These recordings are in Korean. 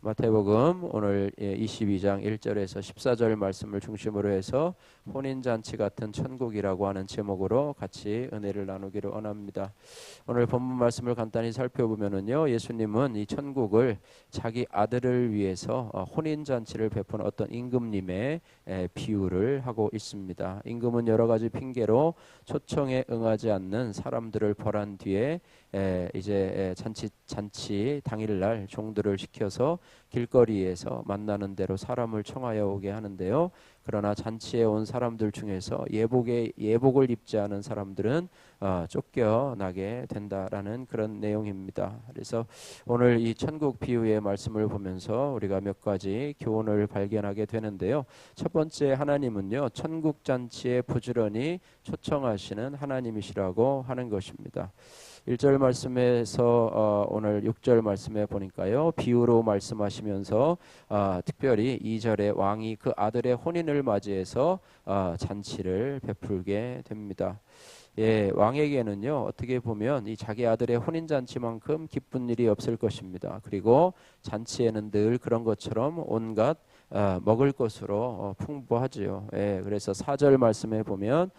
마태복음 오늘 22장 1절에서 14절 말씀을 중심으로 해서 혼인잔치 같은 천국이라고 하는 제목으로 같이 은혜를 나누기를 원합니다. 오늘 본문 말씀을 간단히 살펴보면은요, 예수님은 이 천국을 자기 아들을 위해서 혼인잔치를 베푼 어떤 임금님의 비유를 하고 있습니다. 임금은 여러 가지 핑계로 초청에 응하지 않는 사람들을 벌한 뒤에 이제 잔치 당일날 종들을 시켜서 길거리에서 만나는 대로 사람을 청하여 오게 하는데요. 그러나 잔치에 온 사람들 중에서 예복을 입지 않은 사람들은 쫓겨나게 된다라는 그런 내용입니다. 그래서 오늘 이 천국 비유의 말씀을 보면서 우리가 몇 가지 교훈을 발견하게 되는데요. 첫 번째, 하나님은요, 천국 잔치에 부지런히 초청하시는 하나님이시라고 하는 것입니다. 1절 말씀에서 오늘 6절 말씀에 보니까요, 비유로 말씀하시면서 특별히 2절에 왕이 그 아들의 혼인을 맞이해서 잔치를 베풀게 됩니다. 예, 왕에게는요, 어떻게 보면 이 자기 아들의 혼인 잔치만큼 기쁜 일이 없을 것입니다. 그리고 잔치에는 늘 그런 것처럼 온갖 먹을 것으로 풍부하지요. 예, 그래서 4절 말씀에 보면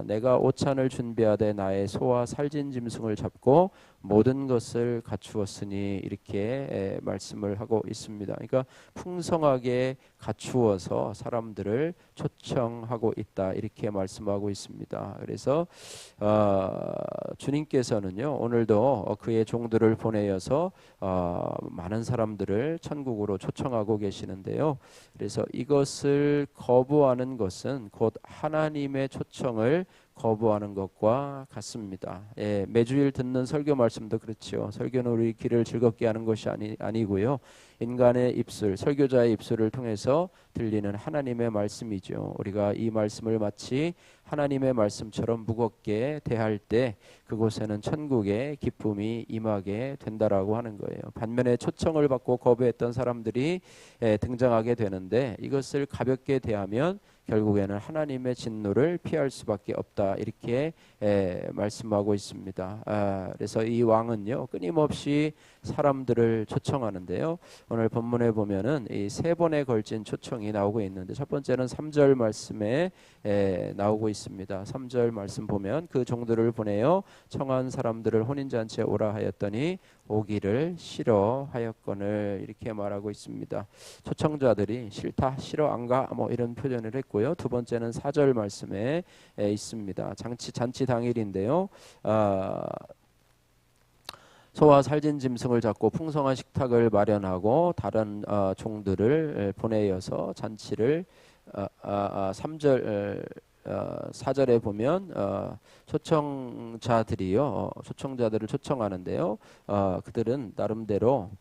내가 오찬을 준비하되 나의 소와 살진 짐승을 잡고 모든 것을 갖추었으니 이렇게 말씀을 하고 있습니다. 그러니까 풍성하게 갖추어서 사람들을 초청하고 있다, 이렇게 말씀하고 있습니다. 그래서 주님께서는요, 오늘도 그의 종들을 보내어서 많은 사람들을 천국으로 초청하고 계시는데요. 그래서 이것을 거부하는 것은 곧 하나님의 초청을 거부하는 것과 같습니다. 예, 매주일 듣는 설교 말씀도 그렇죠. 설교는 우리 귀를 즐겁게 하는 것이 아니고요. 인간의 입술, 설교자의 입술을 통해서 들리는 하나님의 말씀이죠. 우리가 이 말씀을 마치 하나님의 말씀처럼 무겁게 대할 때 그곳에는 천국의 기쁨이 임하게 된다라고 하는 거예요. 반면에 초청을 받고 거부했던 사람들이 등장하게 되는데 이것을 가볍게 대하면 결국에는 하나님의 진노를 피할 수밖에 없다, 이렇게 말씀하고 있습니다. 그래서 이 왕은요, 끊임없이 사람들을 초청하는데요. 오늘 본문에 보면은 이 세 번에 걸친 초청이 나오고 있는데, 첫 번째는 3절 말씀에 나오고 있습니다. 3절 말씀 보면 그 종들을 보내어 청한 사람들을 혼인잔치에 오라 하였더니 오기를 싫어하였거늘, 이렇게 말하고 있습니다. 초청자들이 싫다, 싫어, 안 가, 뭐 이런 표현을 했고요. 두 번째는 4절 말씀에 있습니다. 잔치 당일인데요. 소와 살진 짐승을 잡고 풍성한 식탁을 마련하고 다른 종들을 보내어서 잔치를 3절 4절에 보면 초청자들을 초청하는데요. 그들은 나름대로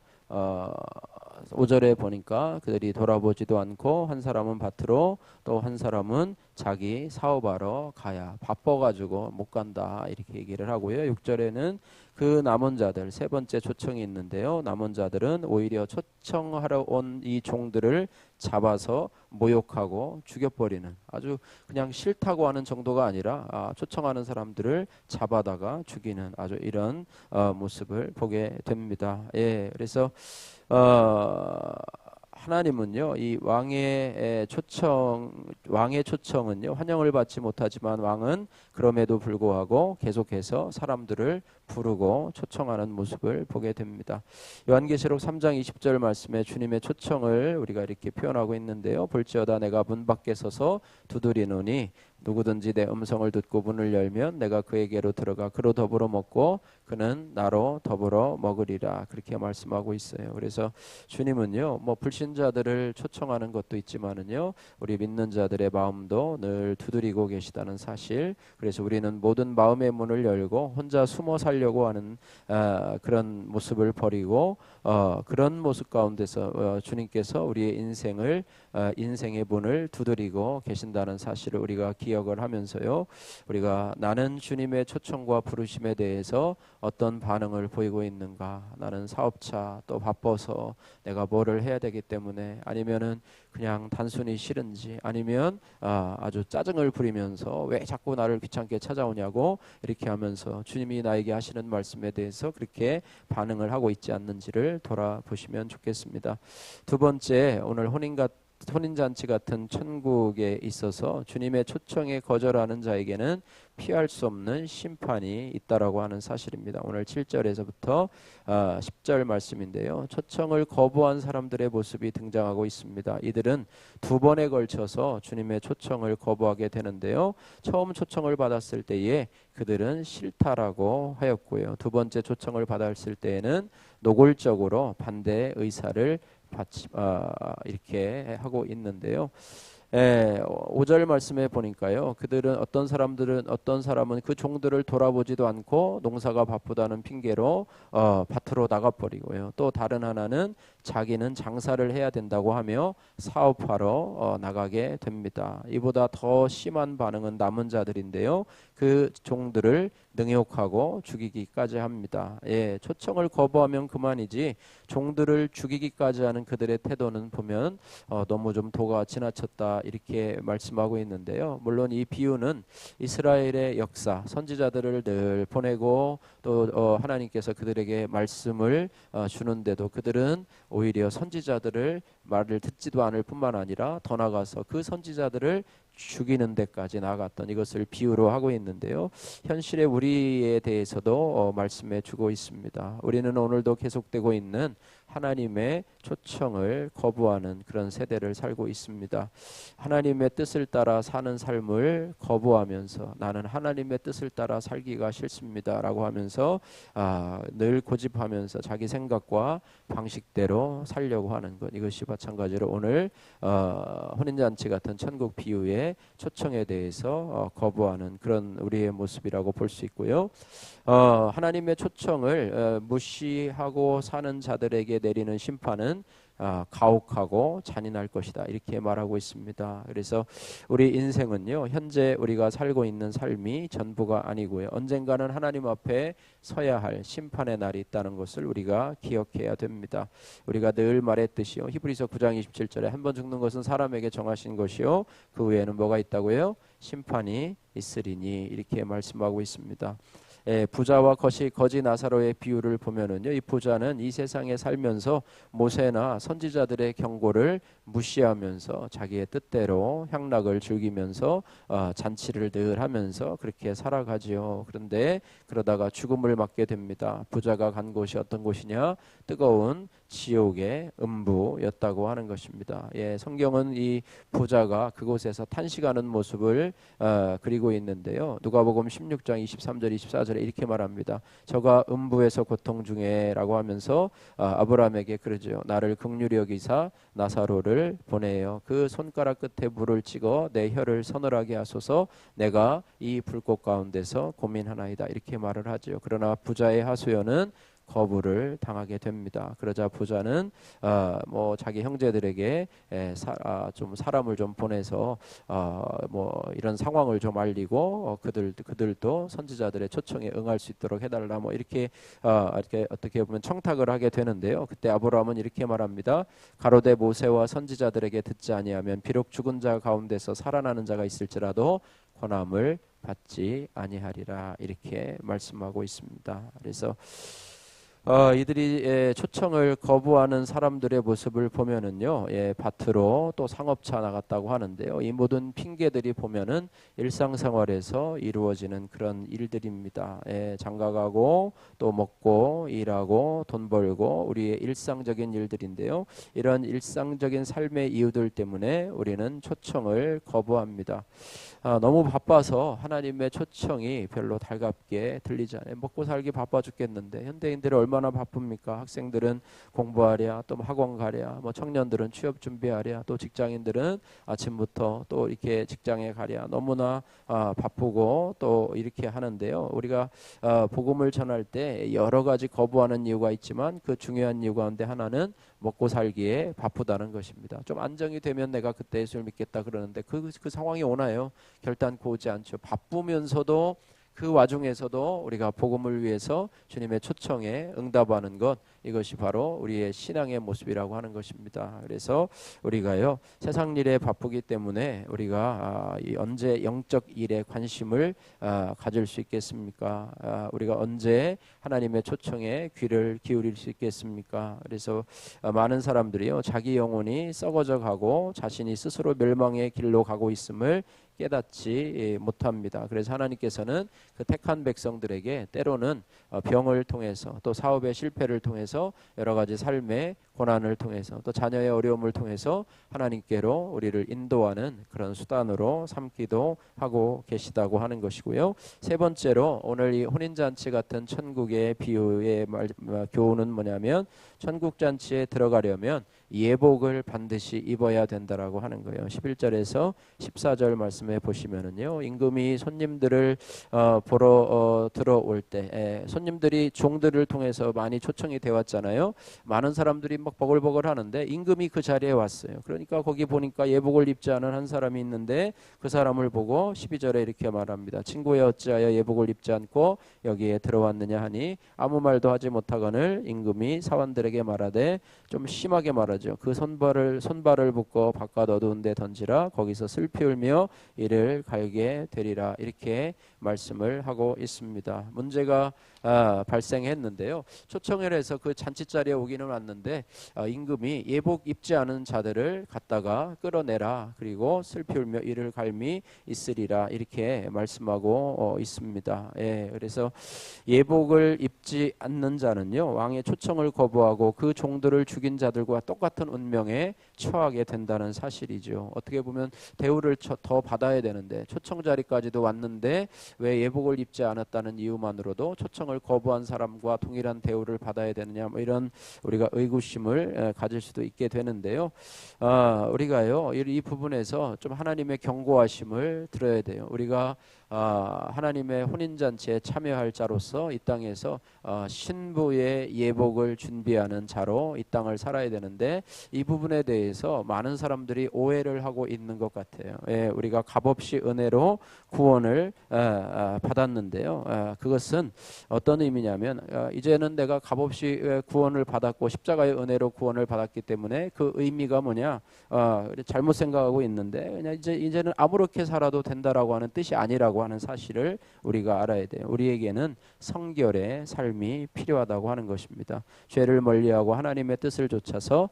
5절에 보니까 그들이 돌아보지도 않고 한 사람은 밭으로 또 한 사람은 자기 사업하러 가야 바빠가지고 못 간다, 이렇게 얘기를 하고요. 6절에는 그 남은 자들, 세 번째 초청이 있는데요. 남은 자들은 오히려 초청하러 온 이 종들을 잡아서 모욕하고 죽여버리는, 아주 그냥 싫다고 하는 정도가 아니라 초청하는 사람들을 잡아다가 죽이는 아주 이런 모습을 보게 됩니다. 예, 그래서 하나님은요, 이 왕의 초청은요, 환영을 받지 못하지만 왕은 그럼에도 불구하고 계속해서 사람들을 부르고 초청하는 모습을 보게 됩니다. 요한계시록 3장 20절 말씀에 주님의 초청을 우리가 이렇게 표현하고 있는데요. 볼지어다 내가 문 밖에 서서 두드리노니 누구든지 내 음성을 듣고 문을 열면 내가 그에게로 들어가 그로 더불어 먹고 그는 나로 더불어 먹으리라, 그렇게 말씀하고 있어요. 그래서 주님은요, 뭐 불신자들을 초청하는 것도 있지만은요, 우리 믿는 자들의 마음도 늘 두드리고 계시다는 사실. 그래서 우리는 모든 마음의 문을 열고 혼자 숨어 살려고 하는 그런 모습을 버리고 그런 모습 가운데서 주님께서 우리의 인생의 문을 두드리고 계신다는 사실을 우리가 기억을 하면서요, 우리가 나는 주님의 초청과 부르심에 대해서 어떤 반응을 보이고 있는가, 나는 사업차 또 바빠서 내가 뭐를 해야 되기 때문에 때문에, 아니면은 그냥 단순히 싫은지, 아니면 아주 짜증을 부리면서 왜 자꾸 나를 귀찮게 찾아오냐고 이렇게 하면서 주님이 나에게 하시는 말씀에 대해서 그렇게 반응을 하고 있지 않는지를 돌아보시면 좋겠습니다. 두 번째, 오늘 혼인잔치 같은 천국에 있어서 주님의 초청에 거절하는 자에게는 피할 수 없는 심판이 있다라고 하는 사실입니다. 오늘 7절에서부터 10절 말씀인데요. 초청을 거부한 사람들의 모습이 등장하고 있습니다. 이들은 두 번에 걸쳐서 주님의 초청을 거부하게 되는데요. 처음 초청을 받았을 때에 그들은 싫다라고 하였고요. 두 번째 초청을 받았을 때에는 노골적으로 반대의 의사를 이렇게 하고 있는데요. 5절 말씀에 보니까요. 그들은 어떤 사람은 그 종들을 돌아보지도 않고 농사가 바쁘다는 핑계로 밭으로 나가버리고요. 또 다른 하나는 자기는 장사를 해야 된다고 하며 사업하러 나가게 됩니다. 이보다 더 심한 반응은 남은 자들인데요. 그 종들을 능욕하고 죽이기까지 합니다. 초청을 거부하면 그만이지 종들을 죽이기까지 하는 그들의 태도는 보면 너무 좀 도가 지나쳤다 이렇게 말씀하고 있는데요. 물론 이 비유는 이스라엘의 역사, 선지자들을 늘 보내고 또 하나님께서 그들에게 말씀을 주는데도 그들은 오히려 선지자들을 말을 듣지도 않을 뿐만 아니라 더 나아가서 그 선지자들을 죽이는 데까지 나갔던 이것을 비유로 하고 있는데요. 현실의 우리에 대해서도 말씀해 주고 있습니다. 우리는 오늘도 계속되고 있는 하나님의 초청을 거부하는 그런 세대를 살고 있습니다. 하나님의 뜻을 따라 사는 삶을 거부하면서 나는 하나님의 뜻을 따라 살기가 싫습니다라고 하면서 늘 고집하면서 자기 생각과 방식대로 살려고 하는 것, 이것이 마찬가지로 오늘 혼인잔치 같은 천국 비유의 초청에 대해서 거부하는 그런 우리의 모습이라고 볼 수 있고요. 하나님의 초청을 무시하고 사는 자들에게 내리는 심판은 가혹하고 잔인할 것이다 이렇게 말하고 있습니다. 그래서 우리 인생은요, 현재 우리가 살고 있는 삶이 전부가 아니고요, 언젠가는 하나님 앞에 서야 할 심판의 날이 있다는 것을 우리가 기억해야 됩니다. 우리가 늘 말했듯이요, 히브리서 9장 27절에 한 번 죽는 것은 사람에게 정하신 것이요 그 후에는 뭐가 있다고요? 심판이 있으리니 이렇게 말씀하고 있습니다. 부자와 거지 나사로의 비유를 보면은요, 이 부자는 이 세상에 살면서 모세나 선지자들의 경고를 무시하면서 자기의 뜻대로 향락을 즐기면서 잔치를 늘 하면서 그렇게 살아가지요. 그런데 그러다가 죽음을 맞게 됩니다. 부자가 간 곳이 어떤 곳이냐? 뜨거운 지옥의 음부였다고 하는 것입니다. 성경은 이 부자가 그곳에서 탄식하는 모습을 그리고 있는데요. 누가복음 16장 23절 24절에 이렇게 말합니다. 저가 음부에서 고통 중에라고 하면서 아브라함에게 그러죠. 나를 긍휼히 여기사 나사로를 보내요. 그 손가락 끝에 물을 찍어 내 혀를 서늘하게 하소서. 내가 이 불꽃 가운데서 고민하나이다. 이렇게 말을 하죠. 그러나 부자의 하소연은 거부를 당하게 됩니다. 그러자 부자는 자기 형제들에게 좀 사람을 좀 보내서 이런 상황을 좀 알리고 그들도 선지자들의 초청에 응할 수 있도록 해달라 이렇게 어떻게 보면 청탁을 하게 되는데요. 그때 아브라함은 이렇게 말합니다. 가로되 모세와 선지자들에게 듣지 아니하면 비록 죽은 자 가운데서 살아나는 자가 있을지라도 권함을 받지 아니하리라 이렇게 말씀하고 있습니다. 그래서 이들이 초청을 거부하는 사람들의 모습을 보면은요, 밭으로 또 상업차 나갔다고 하는데요. 이 모든 핑계들이 보면은 일상생활에서 이루어지는 그런 일들입니다. 장가가고 또 먹고 일하고 돈 벌고 우리의 일상적인 일들인데요. 이런 일상적인 삶의 이유들 때문에 우리는 초청을 거부합니다. 너무 바빠서 하나님의 초청이 별로 달갑게 들리지 않아요. 먹고 살기 바빠 죽겠는데 현대인들이 얼마나 바쁩니까? 학생들은 공부하랴, 또 학원 가랴, 청년들은 취업 준비하랴, 또 직장인들은 아침부터 또 이렇게 직장에 가랴. 너무나 바쁘고 또 이렇게 하는데요. 우리가 복음을 전할 때 여러 가지 거부하는 이유가 있지만 그 중요한 이유 가운데 하나는 먹고 살기에 바쁘다는 것입니다. 좀 안정이 되면 내가 그때 예수를 믿겠다 그러는데 그 상황이 오나요? 결단코 오지 않죠. 바쁘면서도 그 와중에서도 우리가 복음을 위해서 주님의 초청에 응답하는 것, 이것이 바로 우리의 신앙의 모습이라고 하는 것입니다. 그래서 우리가요, 세상 일에 바쁘기 때문에 우리가 언제 영적 일에 관심을 가질 수 있겠습니까? 우리가 언제 하나님의 초청에 귀를 기울일 수 있겠습니까? 그래서 많은 사람들이요, 자기 영혼이 썩어져 가고 자신이 스스로 멸망의 길로 가고 있음을 깨닫지 못합니다. 그래서 하나님께서는 그 택한 백성들에게 때로는 병을 통해서, 또 사업의 실패를 통해서, 여러 가지 삶의 고난을 통해서, 또 자녀의 어려움을 통해서 하나님께로 우리를 인도하는 그런 수단으로 삼기도 하고 계시다고 하는 것이고요. 세 번째로 오늘 이 혼인잔치 같은 천국의 비유의 교훈은 뭐냐면, 천국잔치에 들어가려면 예복을 반드시 입어야 된다라고 하는 거예요. 11절에서 14절 말씀해 보시면은요, 임금이 손님들을 보러 들어올 때, 손님들이 종들을 통해서 많이 초청이 되어 왔잖아요. 많은 사람들이 막 버글버글 하는데 임금이 그 자리에 왔어요. 그러니까 거기 보니까 예복을 입지 않은 한 사람이 있는데, 그 사람을 보고 12절에 이렇게 말합니다. 친구여, 어찌하여 예복을 입지 않고 여기에 들어왔느냐 하니 아무 말도 하지 못하거늘 임금이 사원들에게 말하되, 좀 심하게 말하죠. 그 손발을 묶어 바깥 어두운 데 던지라. 거기서 슬피 울며 이를 갈게 되리라. 이렇게 말씀을 하고 있습니다. 문제가 발생했는데요. 초청을 해서 그 잔치자리에 오기는 왔는데 임금이 예복 입지 않은 자들을 갖다가 끌어내라. 그리고 슬피 울며 이를 갈미 있으리라. 이렇게 말씀하고 있습니다. 그래서 예복을 입지 않는 자는요, 왕의 초청을 거부하고 그 종들을 죽인 자들과 똑같은 운명에 처하게 된다는 사실이죠. 어떻게 보면 대우를 더 받아야 되는데, 초청 자리까지도 왔는데 왜 예복을 입지 않았다는 이유만으로도 초청을 거부한 사람과 동일한 대우를 받아야 되느냐, 뭐 이런 우리가 의구심을 가질 수도 있게 되는데요. 우리가요, 이 부분에서 좀 하나님의 경고하심을 들어야 돼요. 우리가 하나님의 혼인잔치에 참여할 자로서 이 땅에서 신부의 예복을 준비하는 자로 이 땅을 살아야 되는데, 이 부분에 대해서 많은 사람들이 오해를 하고 있는 것 같아요. 우리가 값없이 은혜로 구원을 받았는데요. 그것은 어떤 의미냐면, 이제는 내가 값없이 구원을 받았고 십자가의 은혜로 구원을 받았기 때문에 그 의미가 뭐냐, 잘못 생각하고 있는데, 그냥 이제는 아무렇게 살아도 된다라고 하는 뜻이 아니라고 하는 사실을 우리가 알아야 돼요. 우리에게는 성결의 삶이 필요하다고 하는 것입니다. 죄를 멀리하고 하나님의 뜻을 좇아서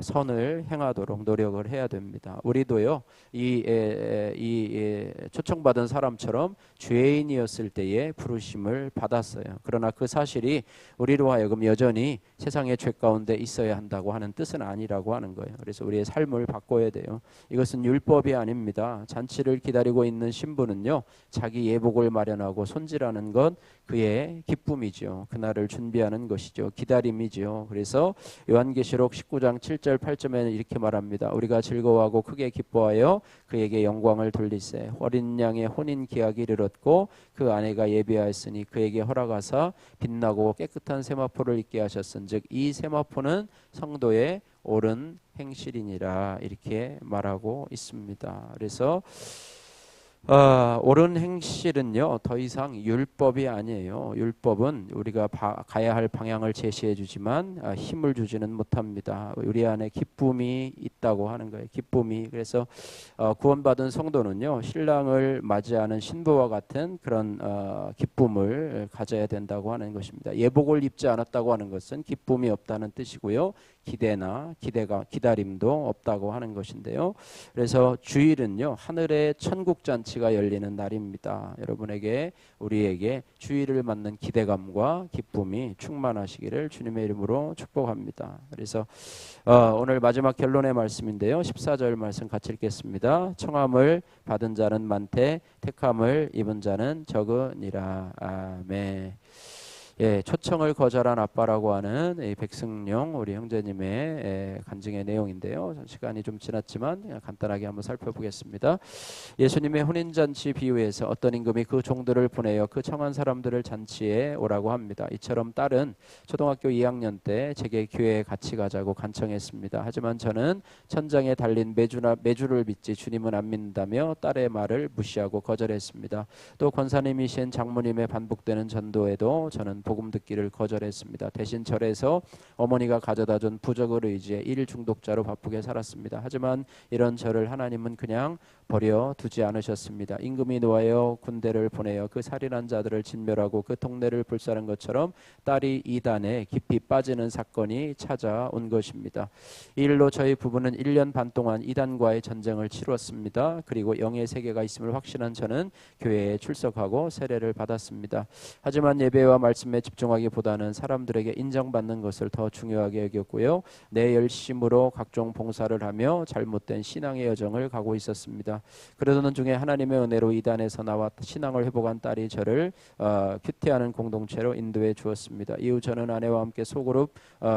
선을 행하도록 노력을 해야 됩니다. 우리도요, 이 초청받은 사람처럼 죄인이었을 때에 부르심을 받았어요. 그러나 그 사실이 우리로 하여금 여전히 세상의 죄 가운데 있어야 한다고 하는 뜻은 아니라고 하는 거예요. 그래서 우리의 삶을 바꿔야 돼요. 이것은 율법이 아닙니다. 잔치를 기다리고 있는 신부는요, 자기 예복을 마련하고 손질하는 것, 그의 기쁨이죠. 그날을 준비하는 것이죠. 기다림이죠. 그래서 요한계시록 19장 7절 8절에는 이렇게 말합니다. 우리가 즐거워하고 크게 기뻐하여 그에게 영광을 돌리세. 어린 양의 혼인 기약이 이르렀고 그 아내가 예비하였으니 그에게 허락하사 빛나고 깨끗한 세마포를 입게 하셨은즉 이 세마포는 성도의 옳은 행실이니라. 이렇게 말하고 있습니다. 그래서 옳은 행실은요, 더 이상 율법이 아니에요. 율법은 우리가 가야 할 방향을 제시해 주지만 힘을 주지는 못합니다. 우리 안에 기쁨이 있다고 하는 거예요. 기쁨이. 그래서 구원받은 성도는요, 신랑을 맞이하는 신부와 같은 그런 기쁨을 가져야 된다고 하는 것입니다. 예복을 입지 않았다고 하는 것은 기쁨이 없다는 뜻이고요, 기다림도 없다고 하는 것인데요. 그래서 주일은요, 하늘의 천국 잔치가 열리는 날입니다. 여러분에게, 우리에게 주일을 맞는 기대감과 기쁨이 충만하시기를 주님의 이름으로 축복합니다. 그래서 오늘 마지막 결론의 말씀인데요, 14절 말씀 같이 읽겠습니다. 청함을 받은 자는 많되 택함을 입은 자는 적으니라. 아멘. 예, 초청을 거절한 아빠라고 하는 이 백승용 우리 형제님의 간증의 내용인데요. 시간이 좀 지났지만 그냥 간단하게 한번 살펴보겠습니다. 예수님의 혼인잔치 비유에서 어떤 임금이 그 종들을 보내어 그 청한 사람들을 잔치에 오라고 합니다. 이처럼 딸은 초등학교 2학년 때 제게 교회에 같이 가자고 간청했습니다. 하지만 저는 천장에 달린 매주를 믿지 주님은 안 믿는다며 딸의 말을 무시하고 거절했습니다. 또 권사님이신 장모님의 반복되는 전도에도 저는 복음 듣기를 거절했습니다. 대신 절에서 어머니가 가져다준 부적을 의지해 일 중독자로 바쁘게 살았습니다. 하지만 이런 저를 하나님은 그냥 버려 두지 않으셨습니다. 임금이 놓아여 군대를 보내어 그 살인한 자들을 진멸하고 그 동네를 불사른 것처럼 딸이 이단에 깊이 빠지는 사건이 찾아온 것입니다. 이 일로 저희 부부는 1년 반 동안 이단과의 전쟁을 치렀습니다. 그리고 영의 세계가 있음을 확신한 저는 교회에 출석하고 세례를 받았습니다. 하지만 예배와 말씀에 집중하기보다는 사람들에게 인정받는 것을 더 중요하게 여겼고요. 내 열심으로 각종 봉사를 하며 잘못된 신앙의 여정을 가고 있었습니다. 그러던 중에 하나님의 은혜로 이단에서 나와 신앙을 회복한 딸이 저를 큐티하는 공동체로 인도해 주었습니다. 이후 저는 아내와 함께 소그룹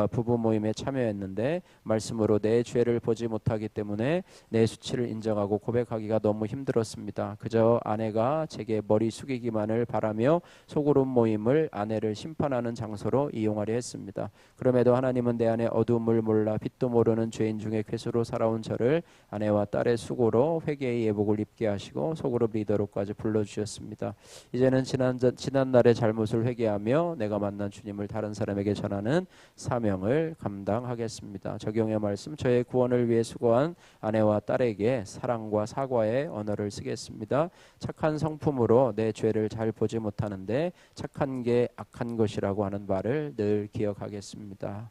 부부 모임에 참여했는데 말씀으로 내 죄를 보지 못하기 때문에 내 수치를 인정하고 고백하기가 너무 힘들었습니다. 그저 아내가 제게 머리 숙이기만을 바라며 소그룹 모임을 아내를 심판하는 장소로 이용하려 했습니다. 그럼에도 하나님은 내 안에 어두움을 몰라 빛도 모르는 죄인 중에 괴수로 살아온 저를 아내와 딸의 수고로 회개의 예복을 입게 하시고 소그룹 리더로까지 불러주셨습니다. 이제는 지난날의 잘못을 회개하며 내가 만난 주님을 다른 사람에게 전하는 사명을 감당하겠습니다. 적용의 말씀, 저의 구원을 위해 수고한 아내와 딸에게 사랑과 사과의 언어를 쓰겠습니다. 착한 성품으로 내 죄를 잘 보지 못하는데 착한 게 악한 것이라고 하는 말을 늘 기억하겠습니다.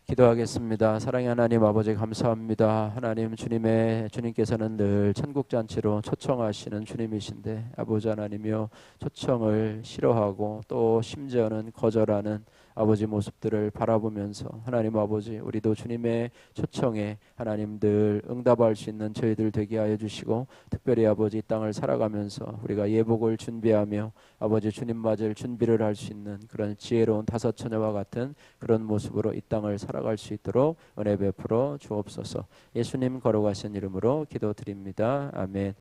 기도하겠습니다. 사랑의 하나님 아버지 감사합니다. 하나님 주님께서는 늘 천국잔치로 초청하시는 주님이신데 아버지 하나님이여 초청을 싫어하고 또 심지어는 거절하는 아버지 모습들을 바라보면서 하나님 아버지 우리도 주님의 초청에 하나님 늘 응답할 수 있는 저희들 되게 하여 주시고 특별히 아버지 이 땅을 살아가면서 우리가 예복을 준비하며 아버지 주님 맞을 준비를 할 수 있는 그런 지혜로운 다섯 처녀와 같은 그런 모습으로 이 땅을 살아갈 수 있도록 은혜 베풀어 주옵소서. 예수님 걸어가신 이름으로 기도드립니다. 아멘.